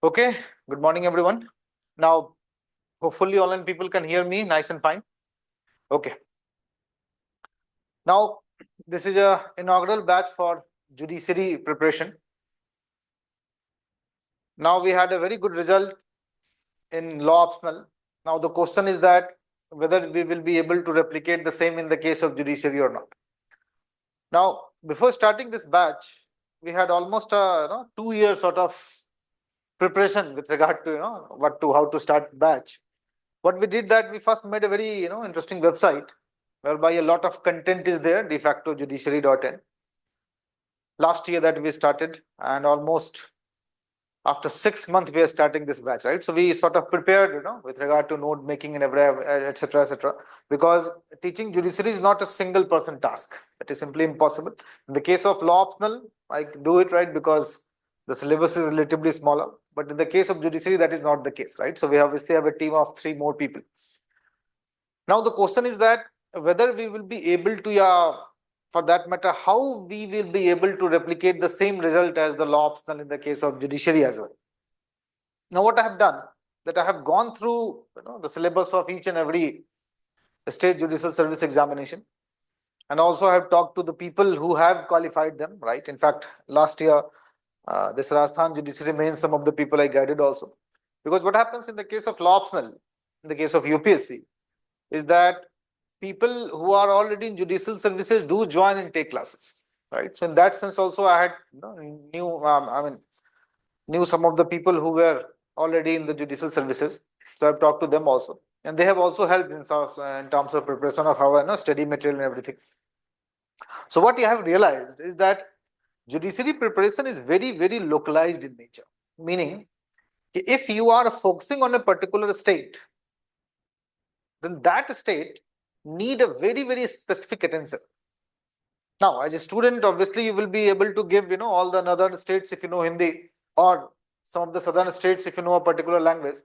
Okay, good morning, everyone. Now, hopefully, online people can hear me nice and fine. Okay. Now, this is a inaugural batch for judiciary preparation. Now, we had a very good result in law optional. Now, the question is that whether we will be able to replicate the same in the case of judiciary or not. Now, before starting this batch, we had almost a 2 year sort of preparation with regard to how to start batch. What we did that we first made a very interesting website whereby a lot of content is there, de facto judiciary.in. Last year that we started, and almost after 6 months we are starting this batch, right? So we sort of prepared with regard to note making and etc, etc, because teaching judiciary is not a single person task. That is simply impossible. In the case of law optional, I do it, right, because the syllabus is relatively smaller, but in the case of judiciary that is not the case, right? So we obviously have a team of 3 more people. Now the question is that whether we will be able to, for that matter, how we will be able to replicate the same result as the law optional in the case of judiciary as well. Now what I have done, that I have gone through the syllabus of each and every state judicial service examination, and also I have talked to the people who have qualified them, right? In fact, last year this Rajasthan judiciary mains, some of the people I guided also, because what happens in the case of law optional, in the case of UPSC, is that people who are already in judicial services do join and take classes, right? So in that sense also I had knew some of the people who were already in the judicial services, so I've talked to them also, and they have also helped in terms of preparation of our study material and everything. So what you have realized is that judiciary preparation is very localized in nature, meaning if you are focusing on a particular state, then that state need a very specific attention. Now, as a student, obviously you will be able to give all the northern states if you know Hindi, or some of the southern states if you know a particular language.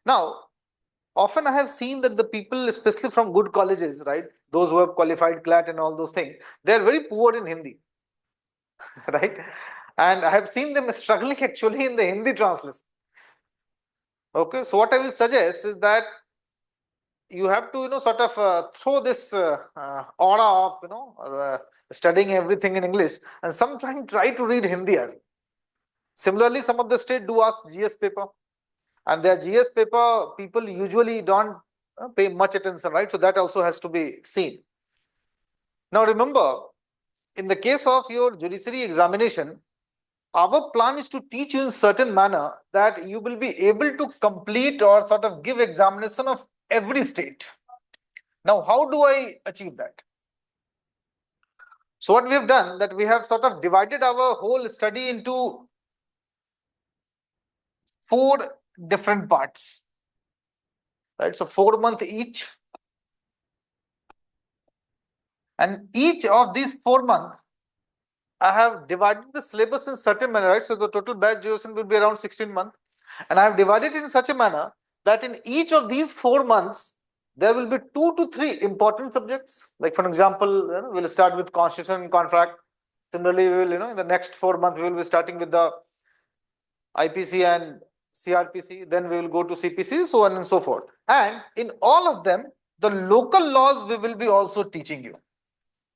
Now, often I have seen that the people, especially from good colleges, right, those who have qualified CLAT and all those things, they are very poor in Hindi, right? And I have seen them struggling actually in the Hindi translation. Okay, so what I will suggest is that you have to sort of throw this aura of studying everything in English, and sometimes try to read Hindi as well. Similarly, some of the state do ask GS paper, and their GS paper people usually don't pay much attention, right? So that also has to be seen. Now remember, in the case of your judiciary examination, our plan is to teach you in certain manner that you will be able to complete or sort of give examination of every state. Now, how do I achieve that? So what we have done, that we have sort of divided our whole study into 4 different parts, right? So 4 months each, and each of these 4 months I have divided the syllabus in certain manner, right? So the total batch duration will be around 16 months, and I have divided it in such a manner that in each of these 4 months there will be 2 to 3 important subjects. Like for example, we'll start with constitution and contract. Similarly, we will in the next 4 months we will be starting with the IPC and CRPC, then we will go to CPC, so on and so forth. And in all of them, the local laws we will be also teaching you,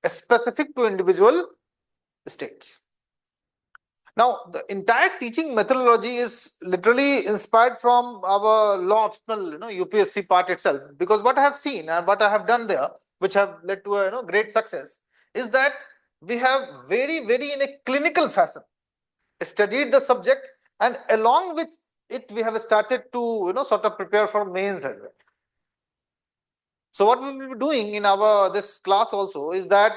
specific to individual states. Now, the entire teaching methodology is literally inspired from our law optional, UPSC part itself. Because what I have seen and what I have done there, which have led to a great success, is that we have very in a clinical fashion studied the subject, and along with it we have started to sort of prepare for mains as well. So what we will be doing in our this class also is that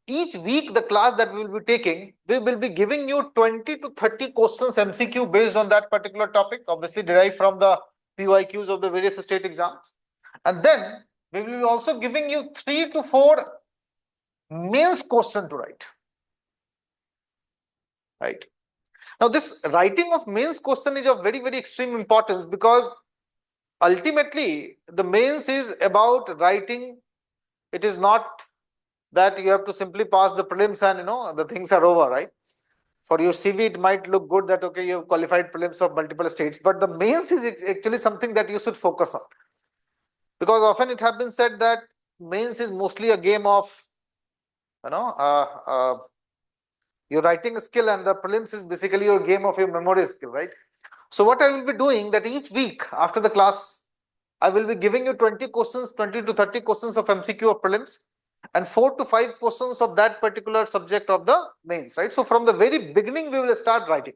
each week the class that we will be taking, we will be giving you 20 to 30 questions MCQ based on that particular topic, obviously derived from the PYQs of the various state exams. And then we will be also giving you 3 to 4 mains question to write. Right. Now this writing of mains question is of very extreme importance, because ultimately the mains is about writing. It is not that you have to simply pass the prelims and the things are over, right? for your CV, it might look good that, okay, you have qualified prelims of multiple states, but the mains is actually something that you should focus on. Because often it has been said that mains is mostly a game of, you know, your writing skill, and the prelims is basically your game of your memory skill, right? So what I will be doing that each week after the class, I will be giving you 20 questions, 20 to 30 questions of MCQ of prelims, and 4 to 5 questions of that particular subject of the mains, right? So from the very beginning, we will start writing.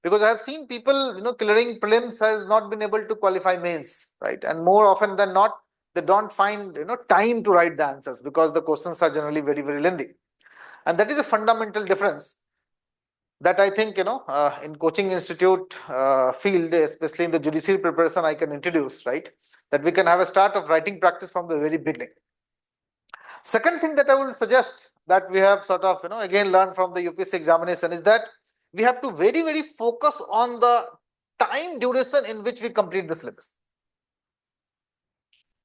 Because I have seen people, clearing prelims has not been able to qualify mains, right? And more often than not, they don't find, time to write the answers because the questions are generally very, very lengthy. And that is a fundamental difference that I think, in coaching institute field, especially in the judiciary preparation, I can introduce, right? That we can have a start of writing practice from the very beginning. Second thing that I will suggest that we have sort of, again learned from the UPSC examination is that we have to very, very focus on the time duration in which we complete the syllabus.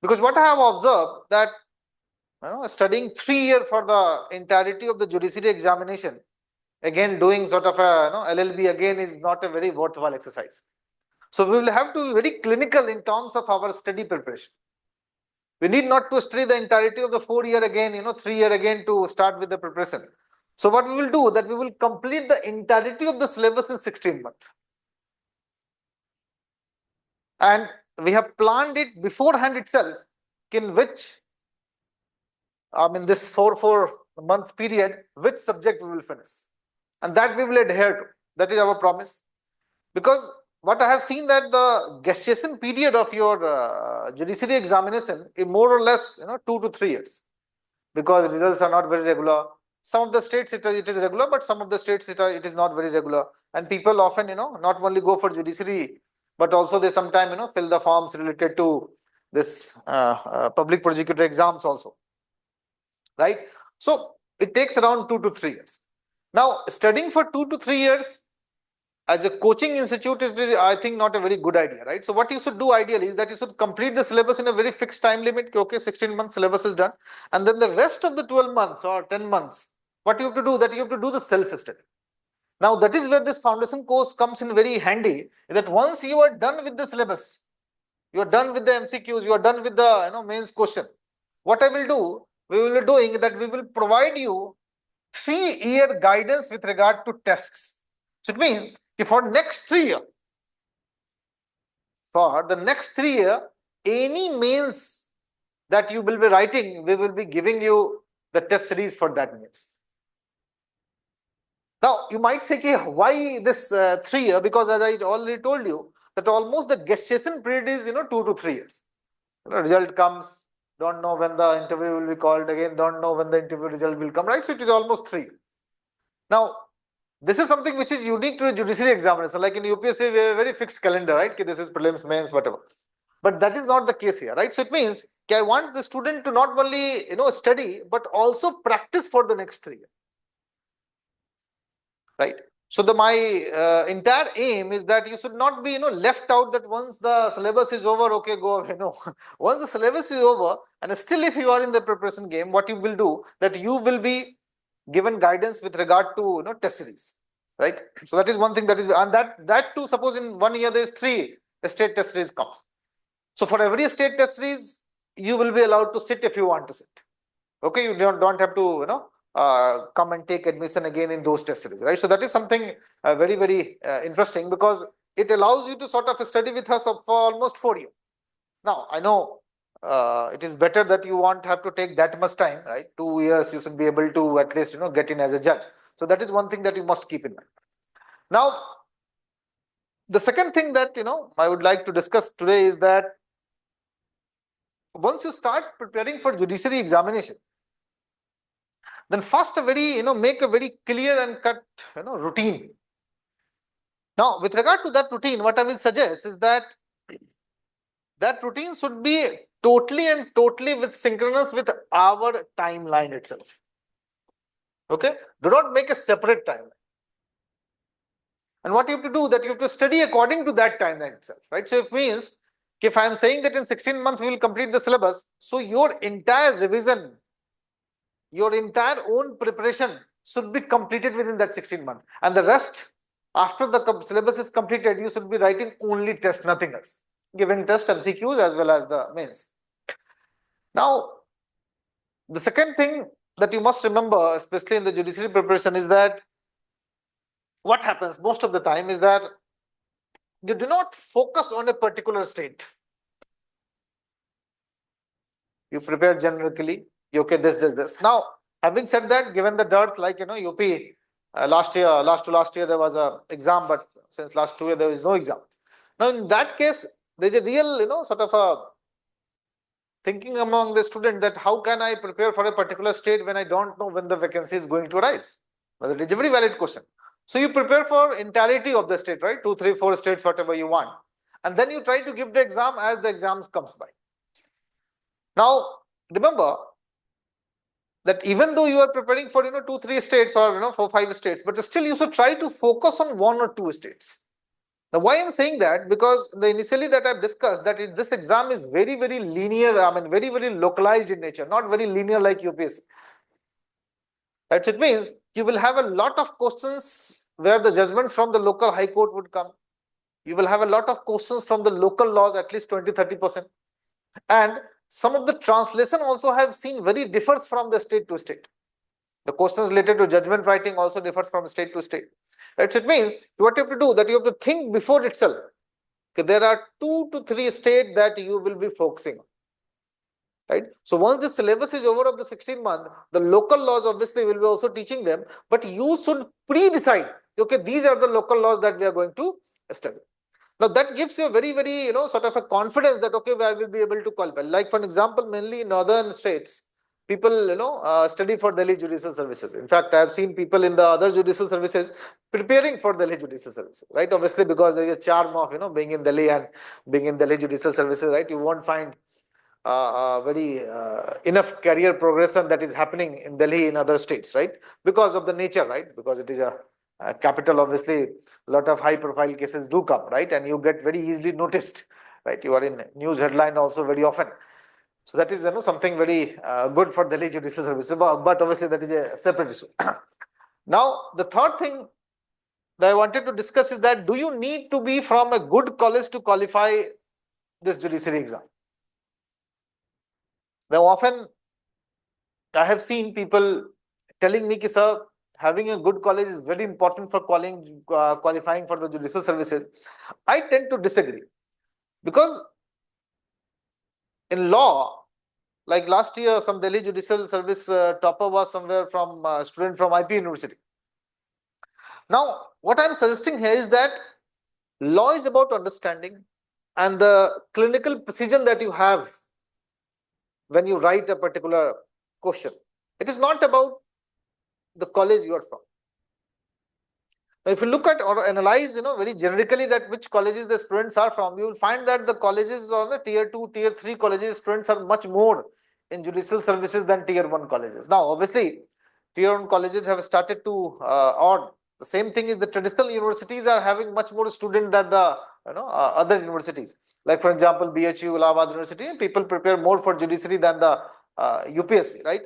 Because what I have observed that, studying 3 years for the entirety of the judiciary examination, again doing sort of a LLB again is not a very worthwhile exercise. So we will have to be very clinical in terms of our study preparation. We need not to study the entirety of the 4 year again, 3 year again to start with the preparation. So what we will do that we will complete the entirety of the syllabus in 16 months. And we have planned it beforehand itself in which, this 4 months period, which subject we will finish. And that we will adhere to. That is our promise. Because what I have seen that the gestation period of your judiciary examination is more or less 2 to 3 years, because results are not very regular. Some of the states it is regular, but some of the states it is not very regular, and people often not only go for judiciary, but also they sometimes fill the forms related to this public prosecutor exams also, right? So it takes around 2 to 3 years. Now studying for 2 to 3 years as a coaching institute is, I think, not a very good idea, right? So what you should do ideally is that you should complete the syllabus in a very fixed time limit. Okay, 16 months syllabus is done, and then the rest of the 12 months or 10 months, what you have to do, that you have to do the self-study. Now that is where this foundation course comes in very handy, that once you are done with the syllabus, you are done with the MCQs, you are done with the mains question, what I will do, we will be doing that we will provide you 3-year guidance with regard to tests. So it means for next 3 years, for the next 3 years, any mains that you will be writing, we will be giving you the test series for that mains. Now you might say, okay, why this 3 years? Because as I already told you, that almost the gestation period is 2 to 3 years. Result comes, don't know when the interview will be called again, don't know when the interview result will come, right? So it is almost 3 years. Now this is something which is unique to a judiciary examination. Like in UPSC, we have a very fixed calendar, right? Okay, this is prelims, mains, whatever. But that is not the case here, right? So it means, okay, I want the student to not only study, but also practice for the next 3 years, right? So my entire aim is that you should not be left out, that once the syllabus is over, okay, go away. No, once the syllabus is over, and still if you are in the preparation game, what you will do, that you will be given guidance with regard to test series, right? So that is one thing that is, and that too, suppose in 1 year there is 3 state test series comes. So for every state test series, you will be allowed to sit if you want to sit. Okay, you don't have to come and take admission again in those test series, right? So that is something very, very interesting, because it allows you to sort of study with us for almost 4 years. Now I know it is better that you won't have to take that much time, right? 2 years you should be able to at least get in as a judge. So that is one thing that you must keep in mind. Now the second thing that I would like to discuss today is that once you start preparing for judiciary examination, then first make a very clear and cut routine. Now with regard to that routine, what I will suggest is that that routine should be totally with synchronous with our timeline itself. Okay, do not make a separate timeline. And what you have to do, that you have to study according to that timeline itself, right? So it means, if I am saying that in 16 months we will complete the syllabus, so your entire revision, your entire own preparation should be completed within that 16 months. And the rest, after the syllabus is completed, you should be writing only test, nothing else, giving test MCQs as well as the mains. Now, the second thing that you must remember, especially in the judiciary preparation, is that what happens most of the time is that you do not focus on a particular state. You prepare generically, okay, this. Now, having said that, given the dearth, like, UP, last to last year, there was a exam, but since last 2 years, there is no exam. Now, in that case, there's a real, sort of a thinking among the student that how can I prepare for a particular state when I don't know when the vacancy is going to arise? Well, it is a very valid question. So you prepare for entirety of the state, right? 2, 3, 4 states, whatever you want. And then you try to give the exam as the exams comes by. Now, remember that even though you are preparing for, 2, 3 states or, 4, 5 states, but still you should try to focus on 1 or 2 states. Now, why I'm saying that? Because initially that I've discussed that this exam is very, very linear, very, very localized in nature, not very linear like UPSC. Right? So it means you will have a lot of questions where the judgments from the local high court would come. You will have a lot of questions from the local laws, at least 20-30%. And some of the translation also have seen very differs from the state to state. The questions related to judgment writing also differs from state to state. Right? So it means what you have to do that you have to think before itself. Okay, there are 2 to 3 states that you will be focusing on. Right? So once the syllabus is over of the 16 month, the local laws obviously will be also teaching them, but you should pre-decide, okay, these are the local laws that we are going to study. Now that gives you a very, very, sort of a confidence that, okay, I will be able to qualify. Like for example, mainly in northern states, people, study for Delhi Judicial Services. In fact, I have seen people in the other judicial services preparing for Delhi Judicial Services, right? Obviously, because there is a charm of, being in Delhi and being in Delhi Judicial Services, right? You won't find very enough career progression that is happening in Delhi in other states, right? Because of the nature, right? Because it is a capital, obviously, a lot of high profile cases do come, right? And you get very easily noticed, right? You are in news headline also very often. So that is, something very good for Delhi Judicial Services, but obviously that is a separate issue. Now, the third thing that I wanted to discuss is that do you need to be from a good college to qualify this judiciary exam? Now, often I have seen people telling me, sir, having a good college is very important for qualifying for the judicial services. I tend to disagree because in law, like last year, some Delhi Judicial Service topper was somewhere from student from IP University. Now, what I'm suggesting here is that law is about understanding and the clinical precision that you have when you write a particular question. It is not about the college you are from. Now, if you look at or analyze, very generically that which colleges the students are from, you will find that the colleges on the tier 2, tier 3 colleges, students are much more in judicial services than tier 1 colleges. Now, obviously, tier 1 colleges have started to, or the same thing is the traditional universities are having much more students than the other universities. Like for example, BHU, Allahabad University, people prepare more for judiciary than the UPSC, right?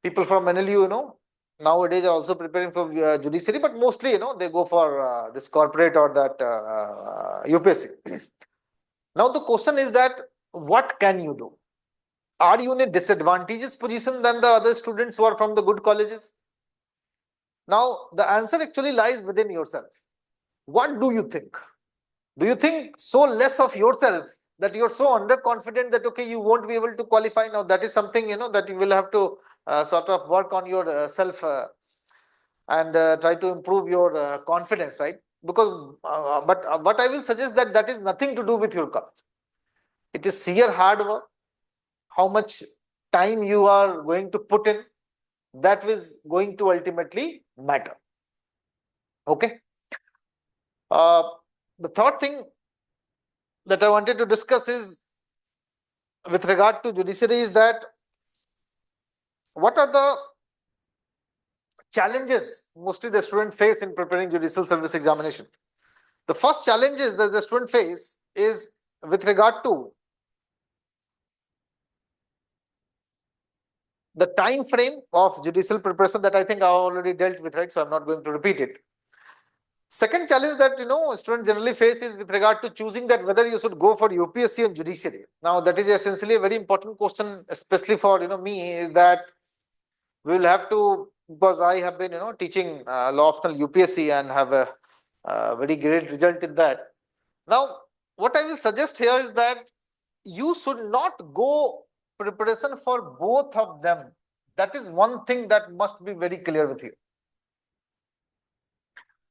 People from NLU, nowadays are also preparing for judiciary, but mostly, they go for this corporate or that UPSC. Now, the question is that what can you do? Are you in a disadvantageous position than the other students who are from the good colleges? Now, the answer actually lies within yourself. What do you think? Do you think so less of yourself that you're so underconfident that, okay, you won't be able to qualify? Now, that is something, that you will have to sort of work on yourself and try to improve your confidence, right? Because, but what I will suggest that is nothing to do with your college. It is sheer hard work, how much time you are going to put in, that is going to ultimately matter. Okay. The third thing that I wanted to discuss is with regard to judiciary is that what are the challenges mostly the student face in preparing judicial service examination? The first challenges that the student face is with regard to the time frame of judicial preparation that I think I already dealt with, right? So I'm not going to repeat it. Second challenge that students generally face is with regard to choosing that whether you should go for UPSC or judiciary. Now that is essentially a very important question, especially for me, is that we will have to, because I have been teaching law optional UPSC and have a very great result in that. Now what I will suggest here is that you should not go preparation for both of them. That is one thing that must be very clear with you.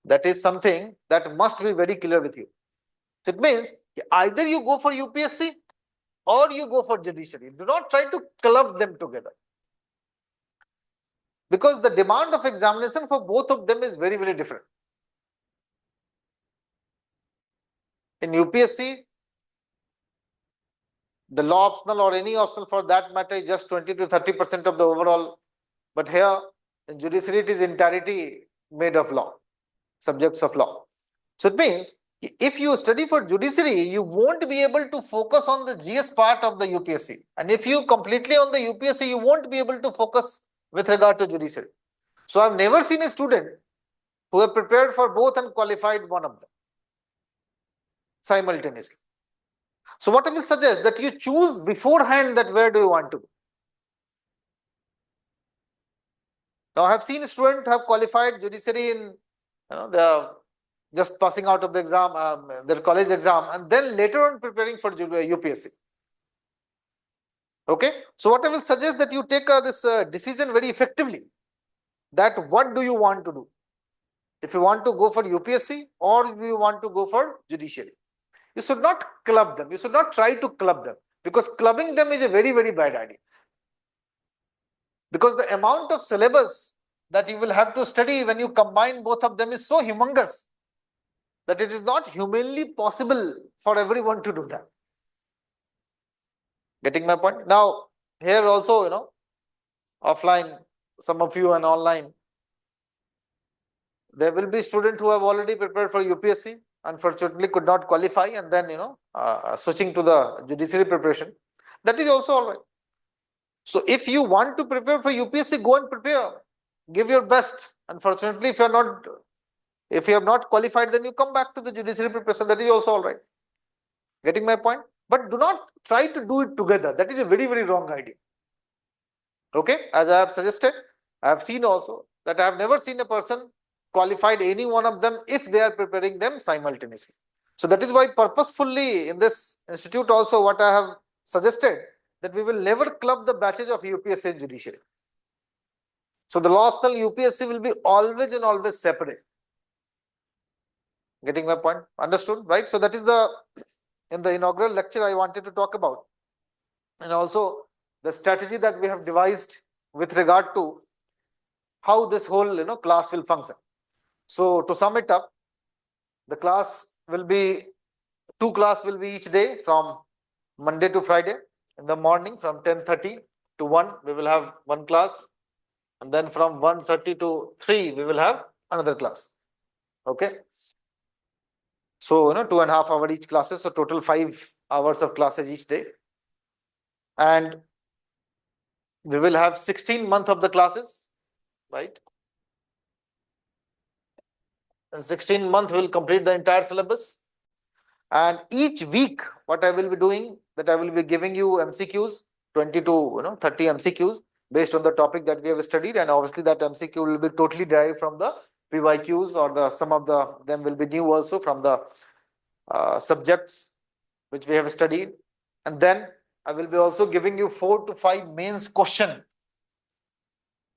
That is something that must be very clear with you. So it means either you go for UPSC or you go for judiciary. Do not try to club them together, because the demand of examination for both of them is very, very different. In UPSC, the law optional or any optional for that matter is just 20 to 30% of the overall. But here in judiciary, it is entirety made of law, subjects of law. So it means if you study for judiciary, you won't be able to focus on the GS part of the UPSC. And if you completely on the UPSC, you won't be able to focus with regard to judiciary. So I've never seen a student who have prepared for both and qualified one of them simultaneously. So what I will suggest that you choose beforehand that where do you want to go. Now I have seen a student have qualified judiciary in the just passing out of the exam, their college exam, and then later on preparing for UPSC. Okay, so what I will suggest that you take this decision very effectively, that what do you want to do? If you want to go for UPSC or if you want to go for judiciary. You should not club them. You should not try to club them, because clubbing them is a very, very bad idea. Because the amount of syllabus that you will have to study when you combine both of them is so humongous that it is not humanly possible for everyone to do that. Getting my point? Now, here also, offline, some of you and online, there will be students who have already prepared for UPSC, unfortunately could not qualify, and then switching to the judiciary preparation. That is also all right. So if you want to prepare for UPSC, go and prepare, give your best. Unfortunately, if you have not qualified, then you come back to the judiciary preparation. That is also all right. Getting my point? But do not try to do it together. That is a very, very wrong idea. Okay, as I have suggested, I have seen also that I have never seen a person qualified any one of them if they are preparing them simultaneously. So that is why purposefully in this institute also what I have suggested, that we will never club the batches of UPSC and judiciary. So the law optional UPSC will be always and always separate. Getting my point? Understood, right? So that is in the inaugural lecture I wanted to talk about, and also the strategy that we have devised with regard to how this whole class will function. So to sum it up, the class will be, 2 classes will be each day from Monday to Friday. In the morning from 10:30 to 1, we will have one class. And then from 1:30 to 3, we will have another class. Okay. So, 2.5 hours each classes. So total 5 hours of classes each day. And we will have 16 months of the classes, right? In 16 months, we will complete the entire syllabus. And each week, what I will be doing, that I will be giving you MCQs, 20 to 30 MCQs based on the topic that we have studied. And obviously that MCQ will be totally derived from the PYQs, or some of them will be new also from the subjects which we have studied. And then I will be also giving you 4 to 5 mains question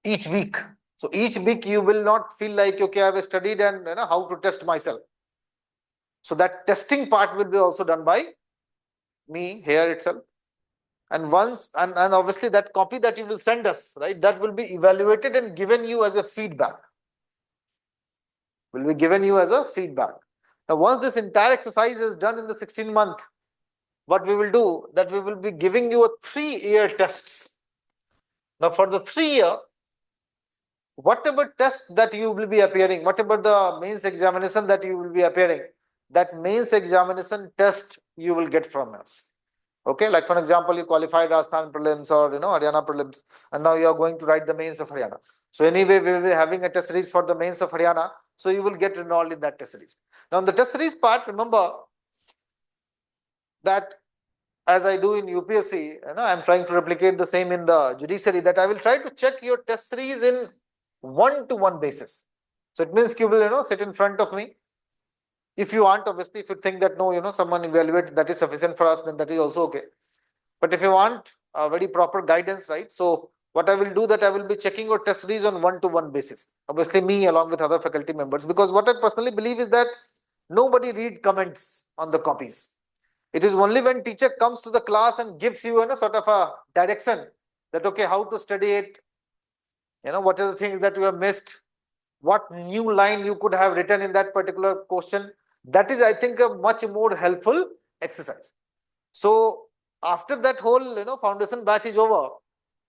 each week. So each week you will not feel like, okay, I have studied and how to test myself. So that testing part will be also done by me here itself. And once, and obviously that copy that you will send us, right, that will be evaluated and given you as a feedback. Will be given you as a feedback. Now, once this entire exercise is done in the 16 month, what we will do, that we will be giving you a 3-year tests. Now, for the 3-year, whatever test that you will be appearing, whatever the mains examination that you will be appearing, that mains examination test you will get from us. Okay, like for example, you qualified Rajasthan prelims or Haryana prelims, and now you are going to write the mains of Haryana. So anyway, we will be having a test series for the mains of Haryana, so you will get enrolled in that test series. Now, in the test series part, remember that as I do in UPSC, I'm trying to replicate the same in the judiciary, that I will try to check your test series in one-to-one basis. So it means you will, sit in front of me. If you want, obviously, if you think that no, someone evaluate that is sufficient for us, then that is also okay. But if you want a very proper guidance, right? So what I will do, that I will be checking your test series on one-to-one basis. Obviously, me along with other faculty members, because what I personally believe is that nobody read comments on the copies. It is only when teacher comes to the class and gives you a sort of a direction that okay, how to study it, what are the things that you have missed, what new line you could have written in that particular question. That is, I think, a much more helpful exercise. So after that whole foundation batch is over,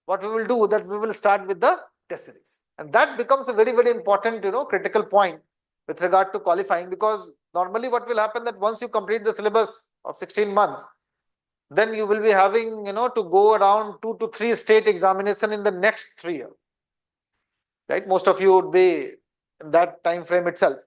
what we will do, that we will start with the test series, and that becomes a very, very important critical point with regard to qualifying, because normally what will happen, that once you complete the syllabus of 16 months, then you will be having to go around 2 to 3 state examination in the next 3 years, right? Most of you would be in that time frame itself.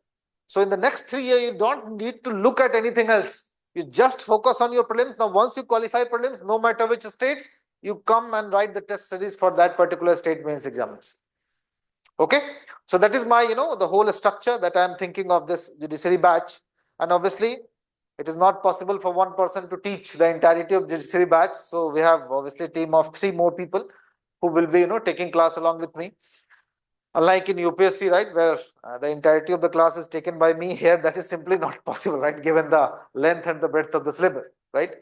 So in the next 3 years, you don't need to look at anything else. You just focus on your prelims. Now, once you qualify prelims, no matter which states, you come and write the test series for that particular state mains exams. Okay, so that is my the whole structure that I am thinking of this judiciary batch. And obviously, it is not possible for one person to teach the entirety of judiciary batch. So we have obviously a team of 3 more people who will be taking class along with me. Unlike in UPSC, right, where the entirety of the class is taken by me, here that is simply not possible, right, given the length and the breadth of the syllabus, right?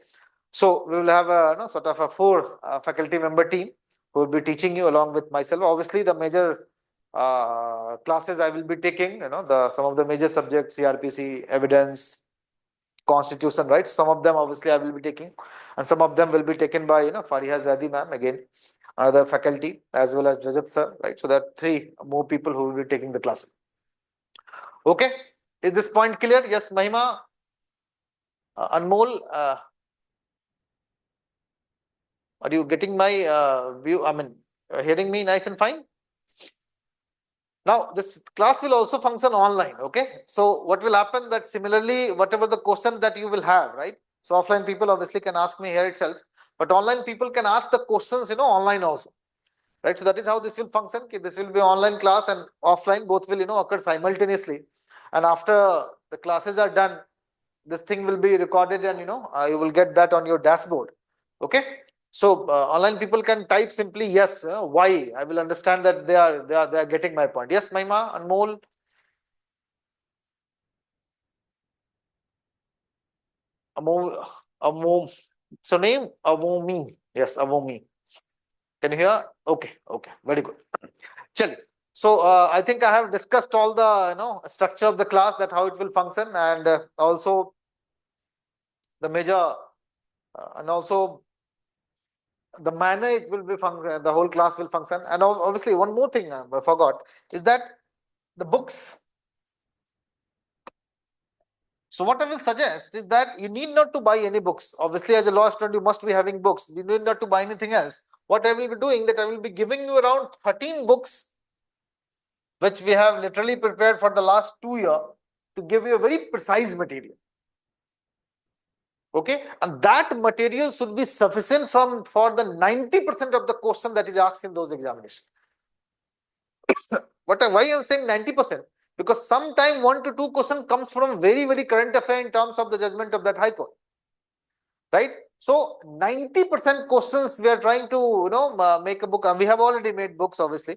So we will have a sort of a 4 faculty member team who will be teaching you along with myself. Obviously, the major classes I will be taking, some of the major subjects, CRPC, evidence, constitution, right? Some of them obviously I will be taking, and some of them will be taken by Fariha Zadi ma'am, again another faculty, as well as Rajat sir, right? So there are 3 more people who will be taking the class. Okay, is this point clear? Yes, Mahima, Anmol, are you getting my view? I mean, hearing me nice and fine? Now, this class will also function online, okay? So what will happen, that similarly, whatever the question that you will have, right? So offline people obviously can ask me here itself, but online people can ask the questions, online also, right? So that is how this will function. This will be online class, and offline both will, occur simultaneously. And after the classes are done, this thing will be recorded, and, you will get that on your dashboard, okay? So online people can type simply yes, why. I will understand that they are getting my point. Yes, Maima, Anmol. Amo, so name Avomi. Yes, Avomi. Can you hear? Okay, okay, very good. Chal. So I think I have discussed all the structure of the class, that how it will function, and also the major and also the manner it will be function, the whole class will function. And obviously one more thing I forgot is that the books. So what I will suggest is that you need not to buy any books. Obviously, as a law student, you must be having books. You need not to buy anything else. What I will be doing, that I will be giving you around 13 books, which we have literally prepared for the last 2 years, to give you a very precise material. Okay, and that material should be sufficient for the 90% of the question that is asked in those examinations. Why I am saying 90%? Because sometime 1 to 2 question comes from very, very current affair in terms of the judgment of that High Court, right? So 90% questions we are trying to make a book. We have already made books, obviously,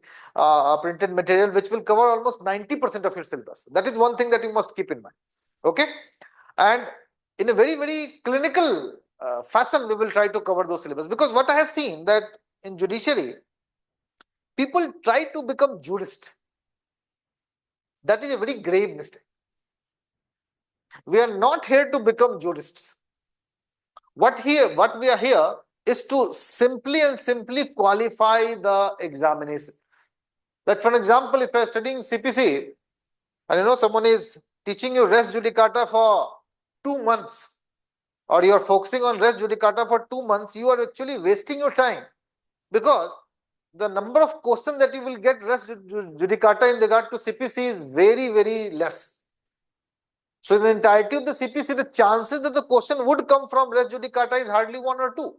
printed material which will cover almost 90% of your syllabus. That is one thing that you must keep in mind. Okay, and in a very, very clinical fashion, we will try to cover those syllabus, because what I have seen, that in judiciary, people try to become jurist. That is a very grave mistake. We are not here to become jurists. What we are here is to simply qualify the examination. That, for example, if you are studying CPC and someone is teaching you res judicata for 2 months, or you're focusing on res judicata for 2 months, you are actually wasting your time, because the number of questions that you will get res judicata in regard to CPC is very, very less. So in the entirety of the CPC, the chances that the question would come from res judicata is hardly 1 or 2.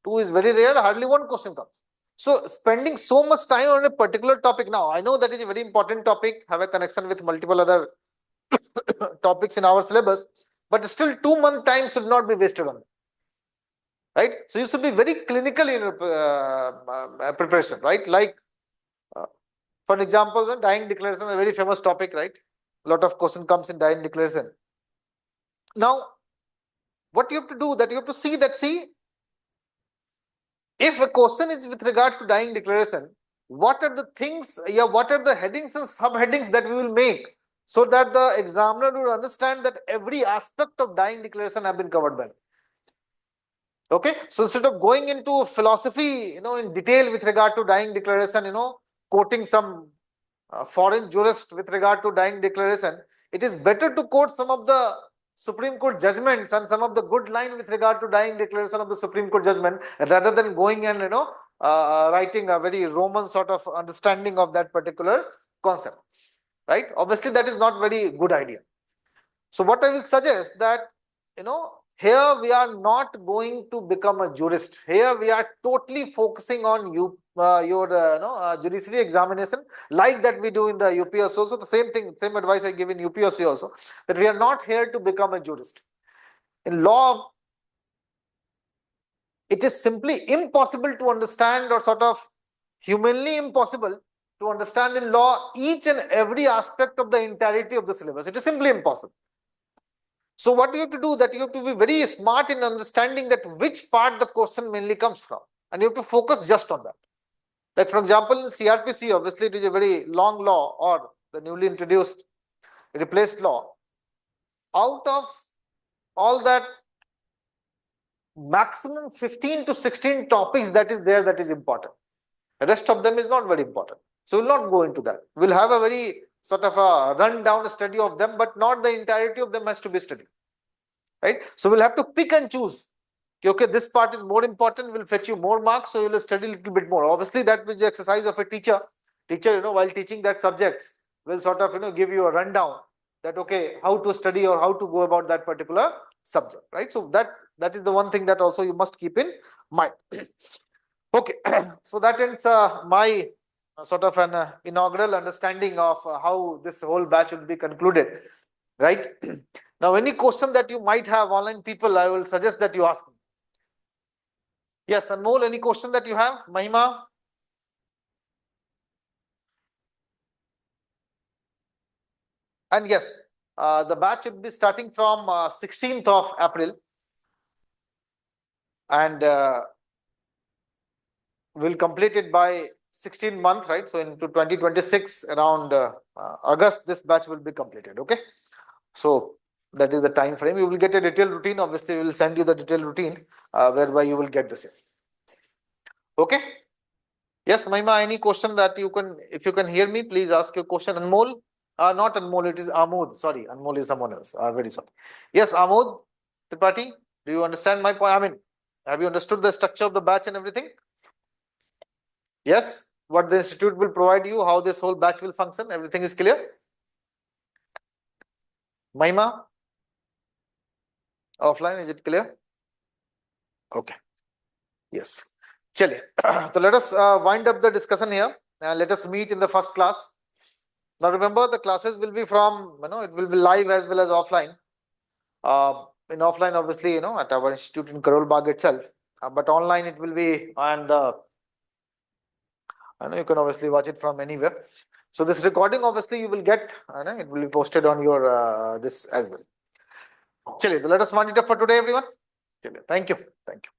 2 is very rare, hardly 1 question comes. So spending so much time on a particular topic, now I know that is a very important topic, have a connection with multiple other topics in our syllabus, but still 2 month time should not be wasted on it. Right? So you should be very clinical in preparation, right? Like, for example, the dying declaration is a very famous topic, right? A lot of question comes in dying declaration. Now, what you have to do, that you have to see that, if a question is with regard to dying declaration, what are the things, what are the headings and subheadings that we will make, so that the examiner will understand that every aspect of dying declaration have been covered by me. Okay, so instead of going into philosophy, in detail with regard to dying declaration, quoting some foreign jurist with regard to dying declaration, it is better to quote some of the Supreme Court judgments and some of the good line with regard to dying declaration of the Supreme Court judgment, rather than going and writing a very Roman sort of understanding of that particular concept, right? Obviously, that is not very good idea. So what I will suggest that, here we are not going to become a jurist. Here we are totally focusing on your judiciary examination, like that we do in the UPSC also. The same thing, same advice I give in UPSC also, that we are not here to become a jurist. In law, it is simply impossible to understand, or sort of humanly impossible to understand in law each and every aspect of the entirety of the syllabus. It is simply impossible. So what you have to do, that you have to be very smart in understanding that which part the question mainly comes from, and you have to focus just on that. Like, for example, in CRPC, obviously it is a very long law, or the newly introduced replaced law. Out of all that, maximum 15 to 16 topics that is there, that is important. The rest of them is not very important. So we'll not go into that. We'll have a very sort of a run-down study of them, but not the entirety of them has to be studied. Right? So we'll have to pick and choose. Okay, this part is more important, will fetch you more marks, so you'll study a little bit more. Obviously, that will be the exercise of a teacher. Teacher, while teaching that subjects, will sort of, give you a rundown that, okay, how to study or how to go about that particular subject, right? So that is the one thing that also you must keep in mind. Okay, so that ends my sort of an inaugural understanding of how this whole batch will be concluded, right? Now, any question that you might have, online people, I will suggest that you ask me. Yes, Anmol, any question that you have? Mahima? And yes, the batch will be starting from 16th of April. And we'll complete it by 16 month, right? So into 2026, around August, this batch will be completed. Okay. So that is the time frame. You will get a detailed routine. Obviously, we will send you the detailed routine whereby you will get the same. Okay. Yes, Mahima, any question that you can, if you can hear me, please ask your question. Anmol, not Anmol, it is Amod. Sorry, Anmol is someone else. Very sorry. Yes, Amod Tripathi, do you understand my point? I mean, have you understood the structure of the batch and everything? Yes, what the institute will provide you, how this whole batch will function, everything is clear? Mahima? Offline, is it clear? Okay. Yes. Chale. So let us wind up the discussion here and let us meet in the first class. Now remember, the classes will be from, it will be live as well as offline. In offline, obviously, at our institute in Karol Bagh itself. But online it will be, and you can obviously watch it from anywhere. So this recording, obviously, you will get, it will be posted on your this as well. Chale, let us wind it up for today, everyone. Chale, thank you. Thank you.